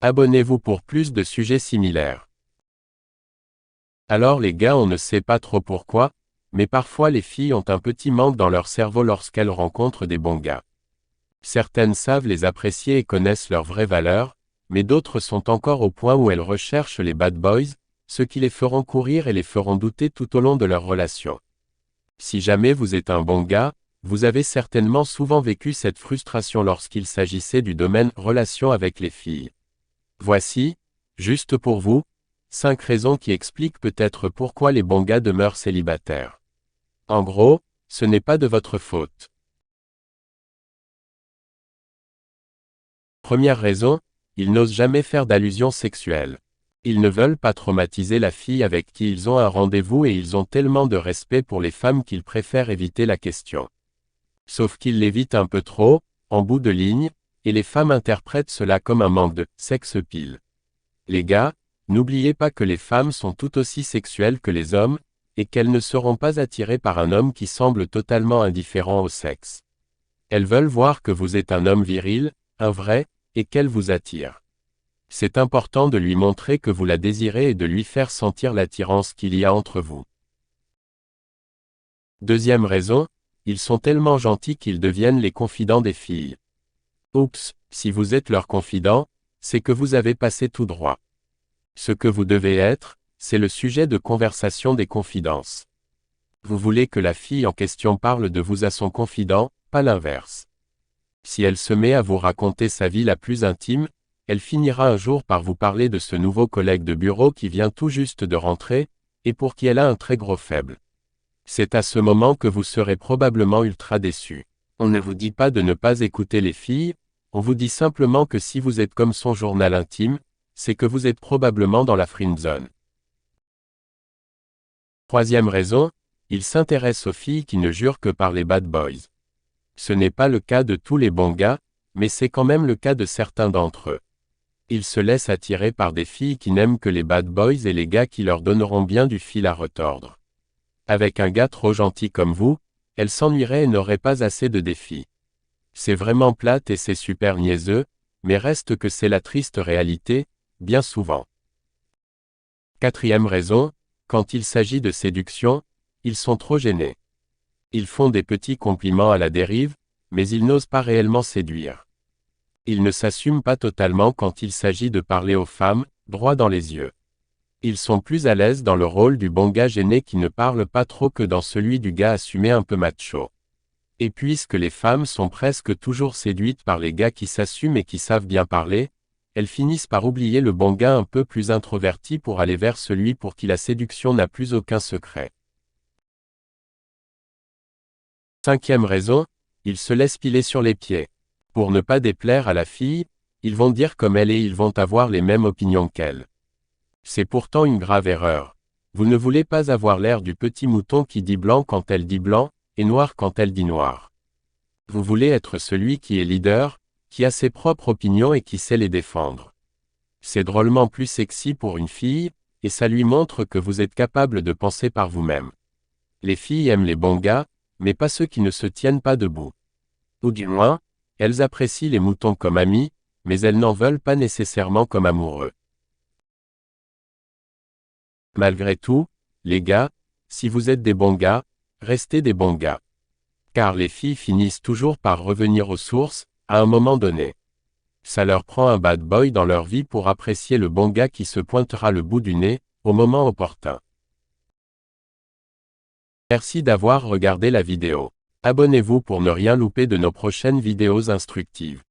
Abonnez-vous pour plus de sujets similaires. Alors les gars, on ne sait pas trop pourquoi, mais parfois les filles ont un petit manque dans leur cerveau lorsqu'elles rencontrent des bons gars. Certaines savent les apprécier et connaissent leur vraie valeur, mais d'autres sont encore au point où elles recherchent les bad boys, ceux qui les feront courir et les feront douter tout au long de leur relation. Si jamais vous êtes un bon gars, vous avez certainement souvent vécu cette frustration lorsqu'il s'agissait du domaine relation avec les filles. Voici, juste pour vous, 5 raisons qui expliquent peut-être pourquoi les bons gars demeurent célibataires. En gros, ce n'est pas de votre faute. Première raison, ils n'osent jamais faire d'allusion sexuelle. Ils ne veulent pas traumatiser la fille avec qui ils ont un rendez-vous et ils ont tellement de respect pour les femmes qu'ils préfèrent éviter la question. Sauf qu'ils l'évitent un peu trop, en bout de ligne, et les femmes interprètent cela comme un manque de « sex appeal ». Les gars, n'oubliez pas que les femmes sont tout aussi sexuelles que les hommes, et qu'elles ne seront pas attirées par un homme qui semble totalement indifférent au sexe. Elles veulent voir que vous êtes un homme viril, un vrai, et qu'elle vous attire. C'est important de lui montrer que vous la désirez et de lui faire sentir l'attirance qu'il y a entre vous. Deuxième raison, ils sont tellement gentils qu'ils deviennent les confidents des filles. Oups, si vous êtes leur confident, c'est que vous avez passé tout droit. Ce que vous devez être, c'est le sujet de conversation des confidences. Vous voulez que la fille en question parle de vous à son confident, pas l'inverse. Si elle se met à vous raconter sa vie la plus intime, elle finira un jour par vous parler de ce nouveau collègue de bureau qui vient tout juste de rentrer, et pour qui elle a un très gros faible. C'est à ce moment que vous serez probablement ultra déçu. On ne vous dit pas de ne pas écouter les filles, on vous dit simplement que si vous êtes comme son journal intime, c'est que vous êtes probablement dans la friend zone. Troisième raison, ils s'intéressent aux filles qui ne jurent que par les bad boys. Ce n'est pas le cas de tous les bons gars, mais c'est quand même le cas de certains d'entre eux. Ils se laissent attirer par des filles qui n'aiment que les bad boys et les gars qui leur donneront bien du fil à retordre. Avec un gars trop gentil comme vous, elles s'ennuieraient et n'auraient pas assez de défis. C'est vraiment plate et c'est super niaiseux, mais reste que c'est la triste réalité, bien souvent. Quatrième raison, quand il s'agit de séduction, ils sont trop gênés. Ils font des petits compliments à la dérive, mais ils n'osent pas réellement séduire. Ils ne s'assument pas totalement quand il s'agit de parler aux femmes, droit dans les yeux. Ils sont plus à l'aise dans le rôle du bon gars gêné qui ne parle pas trop que dans celui du gars assumé un peu macho. Et puisque les femmes sont presque toujours séduites par les gars qui s'assument et qui savent bien parler, elles finissent par oublier le bon gars un peu plus introverti pour aller vers celui pour qui la séduction n'a plus aucun secret. Cinquième raison, ils se laissent piler sur les pieds. Pour ne pas déplaire à la fille, ils vont dire comme elle et ils vont avoir les mêmes opinions qu'elle. C'est pourtant une grave erreur. Vous ne voulez pas avoir l'air du petit mouton qui dit blanc quand elle dit blanc, et noir quand elle dit noir. Vous voulez être celui qui est leader, qui a ses propres opinions et qui sait les défendre. C'est drôlement plus sexy pour une fille, et ça lui montre que vous êtes capable de penser par vous-même. Les filles aiment les bons gars, mais pas ceux qui ne se tiennent pas debout. Ou du moins, elles apprécient les moutons comme amis, mais elles n'en veulent pas nécessairement comme amoureux. Malgré tout, les gars, si vous êtes des bons gars, restez des bons gars. Car les filles finissent toujours par revenir aux sources, à un moment donné. Ça leur prend un bad boy dans leur vie pour apprécier le bon gars qui se pointera le bout du nez, au moment opportun. Merci d'avoir regardé la vidéo. Abonnez-vous pour ne rien louper de nos prochaines vidéos instructives.